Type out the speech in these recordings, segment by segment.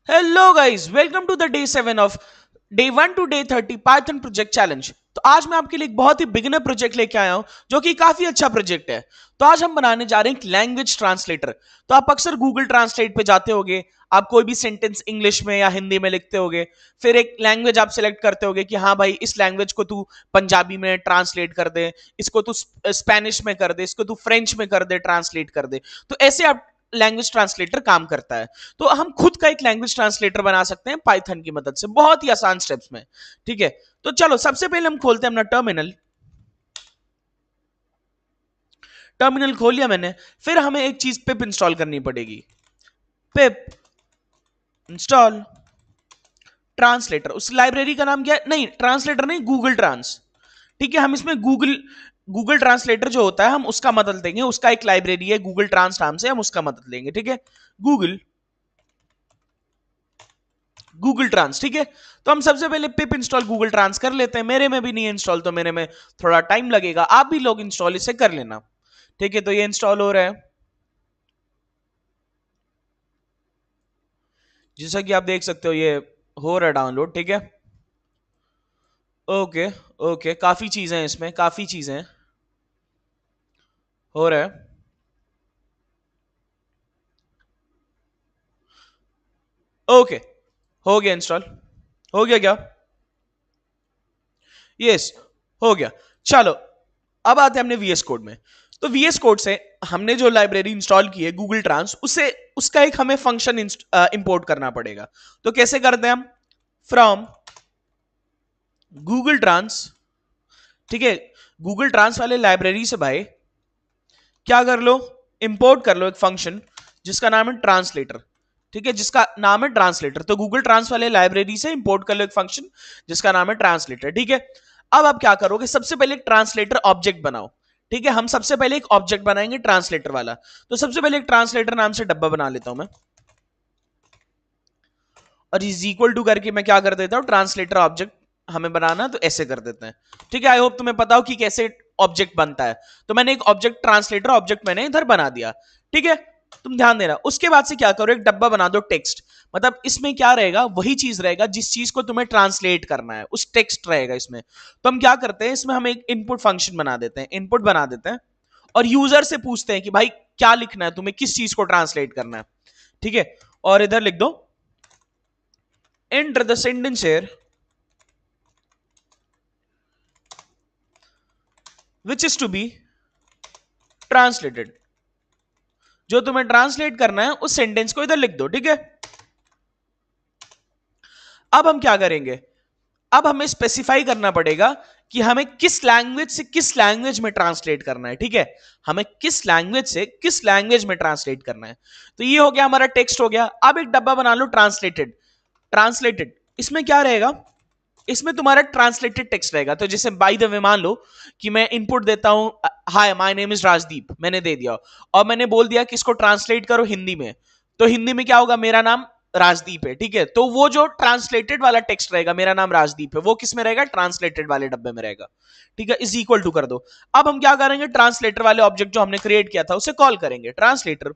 Hello guys, welcome to the day 7 of day 1 to day 30 Python project challenge. तो आज मैं आपके लिए एक बहुत ही बिगिनर प्रोजेक्ट लेके आया हूं जो कि काफी अच्छा प्रोजेक्ट है। तो आज हम बनाने जा रहे हैं एक लैंग्वेज ट्रांसलेटर। तो आप अक्सर गूगल ट्रांसलेट पे जाते होगे, आप कोई भी सेंटेंस इंग्लिश में या हिंदी में लिखते होगे, फिर एक लैंग्वेज आप सिलेक्ट करते होगे कि हाँ भाई इस लैंग्वेज को तू पंजाबी में ट्रांसलेट कर दे, इसको तू स्पेनिश में कर दे, इसको तू फ्रेंच में कर दे, ट्रांसलेट कर दे। तो ऐसे आप लैंग्वेज ट्रांसलेटर काम करता है। तो हम खुद का एक लैंग्वेज ट्रांसलेटर बना सकते हैं पाइथन की मदद से, बहुत ही आसान स्टेप्स में। ठीक है, तो चलो सबसे पहले हम खोलते हैं अपना टर्मिनल। टर्मिनल खोल लिया मैंने। फिर हमें एक चीज पिप इंस्टॉल करनी पड़ेगी। पिप इंस्टॉल ट्रांसलेटर। उस लाइब्रेरी का नाम क्या है? नहीं, ट्रांसलेटर नहीं, गूगल ट्रांस। ठीक है, हम इसमें गूगल गूगल ट्रांसलेटर जो होता है हम उसका मदद लेंगे। उसका एक लाइब्रेरी है गूगल ट्रांस नाम से, हम उसका मदद लेंगे। ठीक है, गूगल गूगल ट्रांस। ठीक है, तो हम सबसे पहले पिप इंस्टॉल गूगल ट्रांस कर लेते हैं। मेरे में भी नहीं है इंस्टॉल, तो मेरे में थोड़ा टाइम लगेगा। आप भी लोग इंस्टॉल इसे कर लेना। ठीक है, तो ये इंस्टॉल हो रहा है। जैसा कि आप देख सकते हो ये हो रहा है डाउनलोड। ठीक है, ओके ओके, काफी चीजें हैं इसमें, काफी चीजें हैं। हो रहा है। ओके, हो गया इंस्टॉल। हो गया क्या? यस, हो गया। चलो, अब आते हैं अपने वीएस कोड में। तो वीएस कोड से हमने जो लाइब्रेरी इंस्टॉल की है गूगल ट्रांस, उससे उसका एक हमें फंक्शन इंपोर्ट करना पड़ेगा। तो कैसे करते हैं हम? From Google trans. ठीक है, गूगल ट्रांस वाले लाइब्रेरी से भाई क्या कर लो, इंपोर्ट कर लो एक फंक्शन जिसका नाम है ट्रांसलेटर। ठीक है, जिसका नाम है ट्रांसलेटर। तो गूगल ट्रांस वाले लाइब्रेरी से इंपोर्ट कर लो एक फंक्शन जिसका नाम है ट्रांसलेटर। ठीक है, अब आप क्या करोगे, सबसे पहले एक ट्रांसलेटर ऑब्जेक्ट बनाओ। ठीक है, हम सबसे पहले एक ऑब्जेक्ट बनाएंगे ट्रांसलेटर वाला। तो सबसे पहले एक ट्रांसलेटर नाम से डब्बा बना लेता हूं मैं, और इज इक्वल टू करके मैं क्या कर देता हूं, ट्रांसलेटर ऑब्जेक्ट हमें बनाना, तो ऐसे कर देते हैं। ठीक है, आई होप तुम्हें पता हो कि कैसे ऑब्जेक्ट बनता है। तो मैंने एक ऑब्जेक्ट ट्रांसलेटर ऑब्जेक्ट मैंने इधर बना दिया। ठीक है, तुम ध्यान देना। उसके बाद से क्या करो, एक डब्बा बना दो टेक्स्ट। मतलब इसमें क्या रहेगा, वही चीज रहेगा जिस चीज को तुम्हें ट्रांसलेट करना है, उस टेक्स्ट रहेगा इसमें। तो हम क्या करते हैं, इसमें हम एक इनपुट फंक्शन बना देते हैं, इनपुट बना देते हैं, और यूजर से पूछते हैं कि भाई क्या लिखना है तुम्हें, किस चीज को ट्रांसलेट करना है। ठीक है, और इधर लिख दो enter the sentence here which is to be translated। जो तुम्हें ट्रांसलेट करना है उस सेंटेंस को इधर लिख दो। ठीक है, अब हम क्या करेंगे, अब हमें स्पेसिफाई करना पड़ेगा कि हमें किस लैंग्वेज से किस लैंग्वेज में ट्रांसलेट करना है। ठीक है, हमें किस लैंग्वेज से किस लैंग्वेज में ट्रांसलेट करना है। तो ये हो गया, हमारा टेक्स्ट हो गया। अब एक डब्बा बना लो ट्रांसलेटेड। ट्रांसलेटेड इसमें क्या रहेगा, इसमें तुम्हारा ट्रांसलेटेड टेक्स्ट रहेगा। तो जैसे बाय द वे मान लो कि मैं इनपुट देता हूं, hi my name is Rajdeep, मैंने दे दिया, और मैंने बोल दिया कि इसको ट्रांसलेट करो हिंदी में। तो हिंदी में क्या होगा, मेरा नाम राजदीप है। ठीक है, तो वो जो ट्रांसलेटेड वाला टेक्स्ट रहेगा, मेरा नाम राजदीप है, वो किस में रहेगा, ट्रांसलेटेड वाले डब्बे में रहेगा। ठीक है, इज इक्वल टू कर दो। अब हम क्या करेंगे, ट्रांसलेटर वाले ऑब्जेक्ट जो हमने क्रिएट किया था उसे कॉल करेंगे। ट्रांसलेटर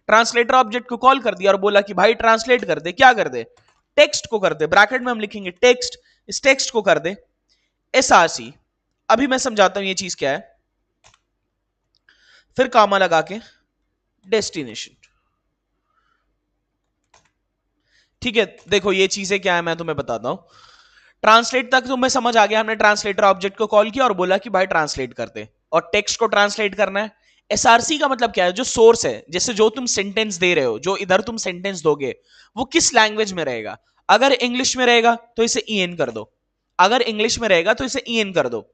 ट्रांसलेटर ऑब्जेक्ट को कॉल कर दिया और बोला कि भाई ट्रांसलेट कर दे। क्या कर दे, टेक्स्ट को कर दे। ब्रैकेट में हम लिखेंगे टेक्स्ट, इस टेक्स्ट को कर दे एसआरसी। अभी मैं समझाता हूं ये चीज क्या है, फिर कामा लगा के डेस्टिनेशन। ठीक है, देखो ये चीजें क्या है मैं तुम्हें बताता हूं। ट्रांसलेट तक तुम्हें समझ आ गया, हमने ट्रांसलेटर ऑब्जेक्ट को कॉल किया और बोला कि भाई ट्रांसलेट कर दे, और टेक्स्ट को ट्रांसलेट करना है। एसआरसी का मतलब क्या है, जो सोर्स है, जैसे जो तुम सेंटेंस दे रहे हो, जो इधर तुम सेंटेंस दोगे वो किस लैंग्वेज में रहेगा। अगर इंग्लिश में रहेगा तो इसे ईएन कर दो, अगर इंग्लिश में रहेगा तो इसे ईएन कर दो।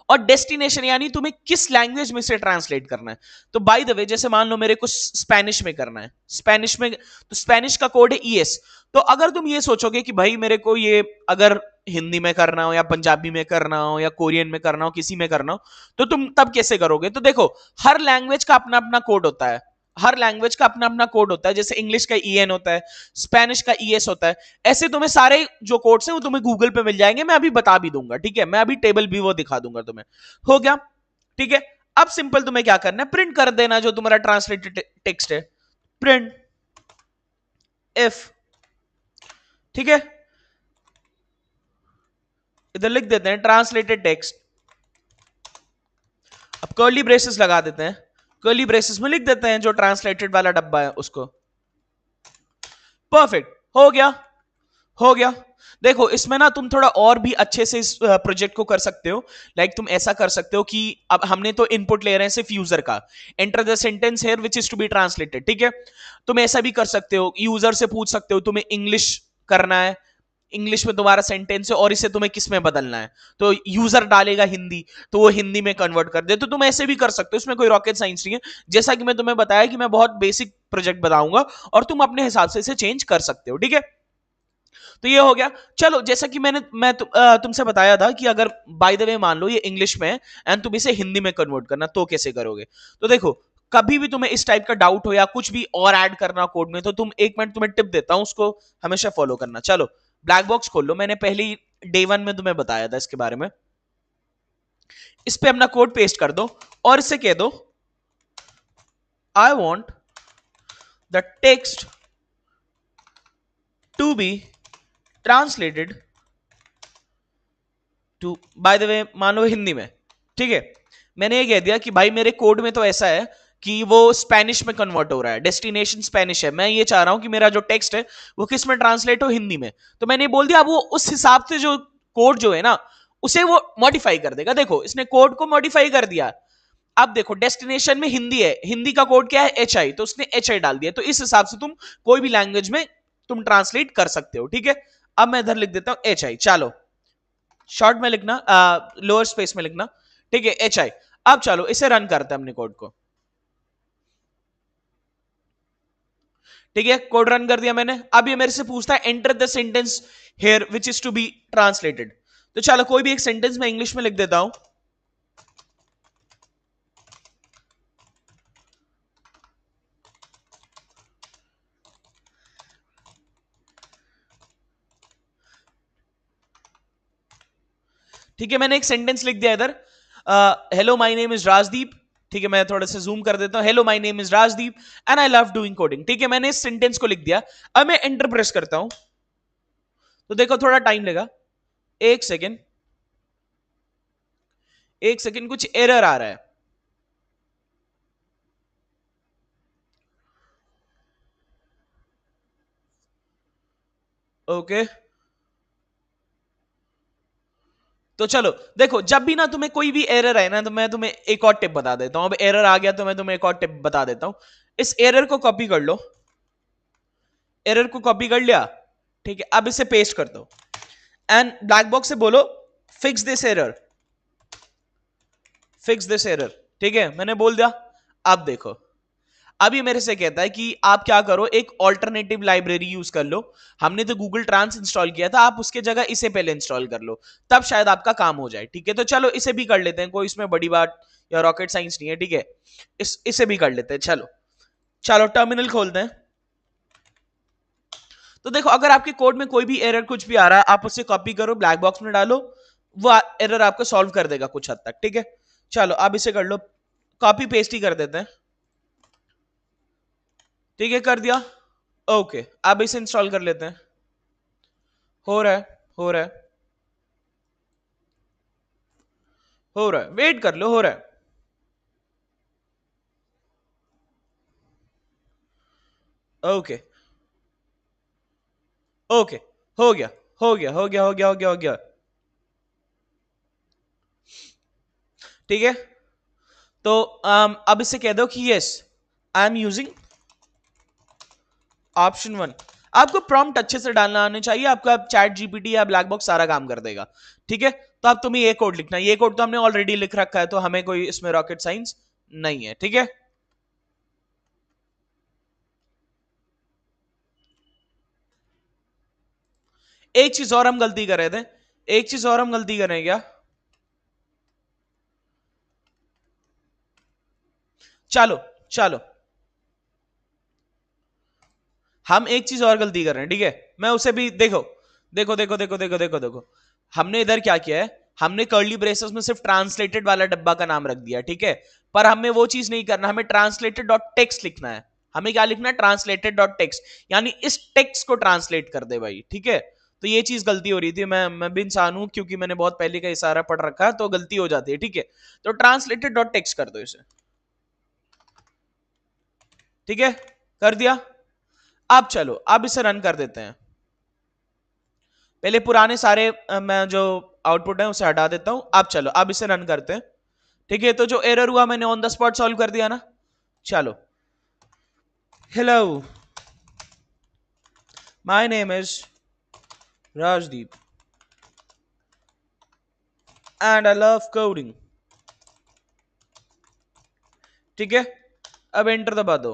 और डेस्टिनेशन यानी तुम्हें किस लैंग्वेज में से ट्रांसलेट करना है। तो बाय द वे, जैसे मान लो मेरे को स्पेनिश में करना है, स्पेनिश में, तो स्पेनिश का कोड है ईएस। तो अगर तुम ये सोचोगे कि भाई मेरे को ये अगर हिंदी में करना हो या पंजाबी में करना हो या कोरियन में करना हो, किसी में करना हो, तो तुम तब कैसे करोगे। तो देखो, हर लैंग्वेज का अपना अपना कोड होता है, हर लैंग्वेज का अपना अपना कोड होता है। जैसे इंग्लिश का ईएन होता है, स्पेनिश का ईएस होता है। ऐसे तुम्हें सारे जो कोड्स हैं वो तुम्हें गूगल पे मिल जाएंगे, मैं अभी बता भी दूंगा। ठीक है, मैं अभी टेबल भी वो दिखा दूंगा तुम्हें। हो गया। ठीक है, अब सिंपल तुम्हें क्या करना है, प्रिंट कर देना जो तुम्हारा ट्रांसलेटेड टेक्स्ट है। प्रिंट इफ, ठीक है, इधर लिख देते हैं ट्रांसलेटेड टेक्स्ट, अब कर्ली ब्रेसेस लगा देते हैं, कर्ली ब्रेसेस में लिख देते हैं जो ट्रांसलेटेड वाला डब्बा है उसको। परफेक्ट, हो गया, हो गया। देखो इसमें ना तुम थोड़ा और भी अच्छे से इस प्रोजेक्ट को कर सकते हो। लाइक तुम ऐसा कर सकते हो कि अब हमने तो इनपुट ले रहे हैं सिर्फ यूजर का, enter the sentence here which is to be translated, ठीक है। तुम ऐसा भी कर सकते हो, यूजर से पूछ सकते हो तुम्हें इंग्लिश करना है, इंग्लिश में तुम्हारा सेंटेंस है और इसे तुम्हें किस में बदलना है, तो यूजर डालेगा हिंदी, तो वो हिंदी में कन्वर्ट कर दे। तो तुम ऐसे भी कर सकते हो, इसमें कोई रॉकेट साइंस नहीं है। जैसा कि मैं तुम्हें बताया कि मैं बहुत बेसिक प्रोजेक्ट बताऊंगा और तुम अपने हिसाब से इसे चेंज कर सकते हो, ठीक है। तो ये हो गया। चलो जैसा कि तुमसे बताया था कि अगर बाय द वे मान लो ये इंग्लिश में है एंड तुम इसे हिंदी में कन्वर्ट करना, तो कैसे करोगे। तो देखो कभी भी तुम्हें इस टाइप का डाउट हो या कुछ भी और ऐड करना कोड में, तो तुम एक मिनट तुम्हें टिप देता हूं, उसको हमेशा फॉलो करना। चलो ब्लैक बॉक्स खोल लो, मैंने पहले ही डे 1 में तुम्हें बताया था इसके बारे में। इस पे अपना कोड पेस्ट कर दो और इसे कह दो I want the text to be translated to, by the way मान लो हिंदी में, ठीक है। मैंने ये कह दिया कि भाई मेरे कोड में तो ऐसा है कि वो स्पेनिश में कन्वर्ट हो रहा है, डेस्टिनेशन स्पेनिश है, मैं ये चाह रहा हूं कि मेरा जो टेक्स्ट है वो किस में ट्रांसलेट हो, हिंदी में। तो मैंने बोल दिया, अब वो उस हिसाब से जो कोड जो है ना उसे वो मॉडिफाई कर देगा। देखो इसने कोड को मॉडिफाई कर दिया। अब देखो डेस्टिनेशन में हिंदी है, हिंदी का कोड क्या है HI, तो उसने HI डाल दिया। तो इस हिसाब से तुम कोई भी लैंग्वेज में तुम ट्रांसलेट कर सकते हो, ठीक है। अब मैं इधर लिख देता हूं HI, चलो शॉर्ट में लिखना, लोअर स्पेस में लिखना, ठीक है, HI। अब चलो इसे रन करते हैं अपने कोड को, ठीक है। कोड रन कर दिया मैंने। अब ये मेरे से पूछता है enter the sentence here which is to be translated. तो चलो कोई भी एक सेंटेंस मैं इंग्लिश में लिख देता हूं, ठीक है। मैंने एक सेंटेंस लिख दिया इधर, hello my name is Rajdeep, ठीक है। मैं थोड़ा सा जूम कर देता हूं, hello my name is Rajdeep and I love doing coding, ठीक है। मैंने इस सेंटेंस को लिख दिया। अब मैं एंटर प्रेस करता हूं, तो देखो थोड़ा टाइम लेगा, एक सेकेंड, एक सेकेंड, कुछ एरर आ रहा है। ओके तो चलो देखो, जब भी ना तुम्हें कोई भी एरर है ना, तो मैं तुम्हें एक और टिप बता देता हूं। अब एरर आ गया तो मैं तुम्हें एक और टिप बता देता हूं। इस एरर को कॉपी कर लो, एरर को कॉपी कर लिया, ठीक है। अब इसे पेस्ट कर दो एंड ब्लैक बॉक्स से बोलो fix this error, fix this error, ठीक है। मैंने बोल दिया। अब देखो अभी मेरे से कहता है कि आप क्या करो, एक ऑल्टरनेटिव लाइब्रेरी यूज कर लो। हमने तो गूगल ट्रांस इंस्टॉल किया था, आप उसके जगह इसे पहले इंस्टॉल कर लो, तब शायद आपका काम हो जाए, ठीक है। तो चलो इसे भी कर लेते हैं, कोई इसमें बड़ी बात या रॉकेट साइंस नहीं है, ठीक है। इसे भी कर लेते हैं। चलो चलो टर्मिनल खोलते हैं। तो देखो अगर आपके कोड में कोई भी एरर कुछ भी आ रहा है, आप उसे कॉपी करो, ब्लैक बॉक्स में डालो, वो एरर आपको सॉल्व कर देगा कुछ हद तक, ठीक है। चलो अब इसे कर लो, कॉपी पेस्ट ही कर देते हैं, ठीक है, कर दिया। ओके अब इसे इंस्टॉल कर लेते हैं, हो रहा है, हो रहा है, हो रहा है, वेट कर लो, हो रहा है। ओके ओके हो गया, हो गया, हो गया, हो गया, हो गया, हो गया, ठीक है। तो अब इससे कह दो कि yes I am using option 1। आपको प्रॉम्प्ट अच्छे से डालना आने चाहिए, आपका चैट जीपीटी या ब्लैक बॉक्स सारा काम कर देगा, ठीक है। तो अब तुम्हें ये कोड लिखना है, ये कोड तो हमने ऑलरेडी लिख रखा है, तो हमें कोई इसमें रॉकेट साइंस नहीं है, ठीक है। एक चीज और हम गलती कर रहे थे, एक चीज और हम गलती कर रहे हैं क्या, चलो चलो हम एक चीज और गलती कर रहे हैं, ठीक है। मैं उसे भी देखो, देखो देखो देखो देखो देखो देखो, हमने इधर क्या किया है, हमने कर्ली ब्रेसेस में सिर्फ ट्रांसलेटेड वाला डब्बा का नाम रख दिया, ठीक है। पर हमें वो चीज नहीं करना, हमें ट्रांसलेटेड डॉट टेक्स्ट लिखना है, हमें क्या लिखना है, ट्रांसलेटेड डॉट टेक्स्ट, यानी इस टेक्स्ट को ट्रांसलेट कर दे भाई, ठीक है। तो ये चीज गलती हो रही थी, मैं भी इंसान हूं, क्योंकि मैंने बहुत पहले का इशारा पढ़ रखा है, तो गलती हो जाती है, ठीक है। तो ट्रांसलेटेड डॉट टेक्स्ट कर दो इसे, ठीक है, कर दिया। अब चलो, अब इसे रन कर देते हैं। पहले पुराने सारे मैं जो आउटपुट है उसे हटा देता हूं। अब चलो, अब इसे रन करते हैं, ठीक है। तो जो एरर हुआ मैंने ऑन द स्पॉट सॉल्व कर दिया ना। चलो, hello, my name is Rajdeep and I love coding, ठीक है। अब एंटर दबा दो,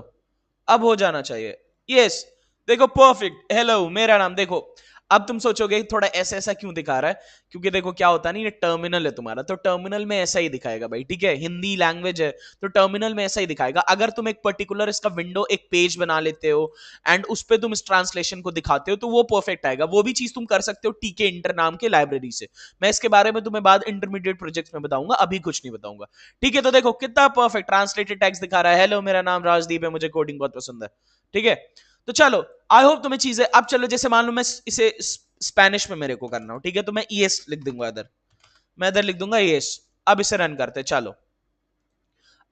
अब हो जाना चाहिए, यस। देखो परफेक्ट, हेलो मेरा नाम, देखो। अब तुम सोचोगे थोड़ा ऐसा ऐसा क्यों दिखा रहा है, क्योंकि देखो क्या होता है ना, ये टर्मिनल है तुम्हारा, तो टर्मिनल में ऐसा ही दिखाएगा भाई, ठीक है। हिंदी लैंग्वेज है तो टर्मिनल में ऐसा ही दिखाएगा। अगर तुम एक पर्टिकुलर इसका विंडो, एक पेज बना लेते हो एंड उस पर तुम इस ट्रांसलेशन को दिखाते हो, तो वो परफेक्ट आएगा। वो भी चीज तुम कर सकते हो टीके इंटर नाम के लाइब्रेरी से। मैं इसके बारे में तुम्हें बाद इंटरमीडिएट प्रोजेक्ट्स में बताऊंगा, अभी कुछ नहीं बताऊंगा, ठीक है। तो देखो कितना परफेक्ट ट्रांसलेटेड टेक्स्ट दिखा रहा है, हेलो मेरा नाम राजदीप है, मुझे कोडिंग बहुत पसंद है, ठीक है। तो चलो, आई होप तुम्हें चीजें, अब चलो जैसे मान लो मैं इसे स्पेनिश में मेरे को करना हो, ठीक है, तो मैं ईएस लिख दूंगा इधर, मैं इधर लिख दूंगा ईएस। अब इसे रन करते हैं, चलो।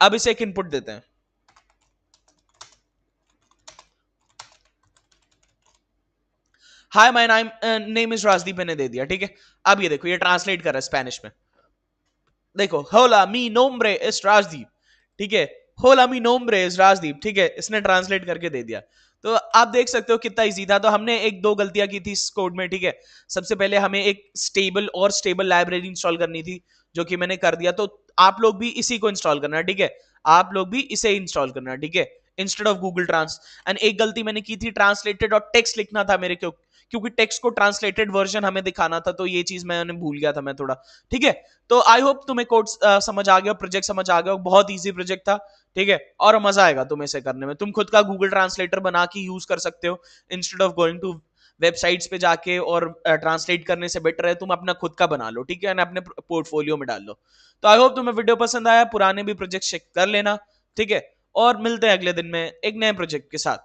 अब इसे एक इनपुट देते हैं, hi my name is Rajdeep, मैंने दे दिया, ठीक है। अब ये देखो, ये ट्रांसलेट कर रहा है स्पेनिश में, देखो, होला मी नोम्ब्रे इज राजदीप, ठीक है, होला मी नोम्ब्रे इज राजदीप, ठीक है, इसने ट्रांसलेट करके दे दिया। तो आप देख सकते हो कितना इजी था। तो हमने एक दो गलतियां की थी इस कोड में, ठीक है। सबसे पहले हमें एक स्टेबल लाइब्रेरी इंस्टॉल करनी थी, जो कि मैंने कर दिया। तो आप लोग भी इसी को इंस्टॉल करना, ठीक है, आप लोग भी इसे इंस्टॉल करना, ठीक है, instead of Google trans. And एक गलती मैंने की थी, ट्रांसलेटेड और टेक्स्ट लिखना था मेरे को, क्योंकि टेक्स्ट को ट्रांसलेटेड वर्जन हमें दिखाना था, तो ये चीज मैंने भूल गया था मैं थोड़ा, ठीक है। तो आई होप तुम्हें कोड समझ आ गया, प्रोजेक्ट समझ आ गया, बहुत इजी प्रोजेक्ट था, ठीक है। और मजा आएगा तुम्हें इसे करने में, तुम खुद का गूगल ट्रांसलेटर बना के यूज कर सकते हो, instead of going to websites पे जाके और ट्रांसलेट करने से बेटर है तुम अपना खुद का बना लो, ठीक है, ना अपने पोर्टफोलियो में डाल लो। तो आई होप तुम्हें वीडियो पसंद आया, पुराने भी प्रोजेक्ट चेक कर लेना, ठीक है। और मिलते हैं अगले दिन में एक नए प्रोजेक्ट के साथ।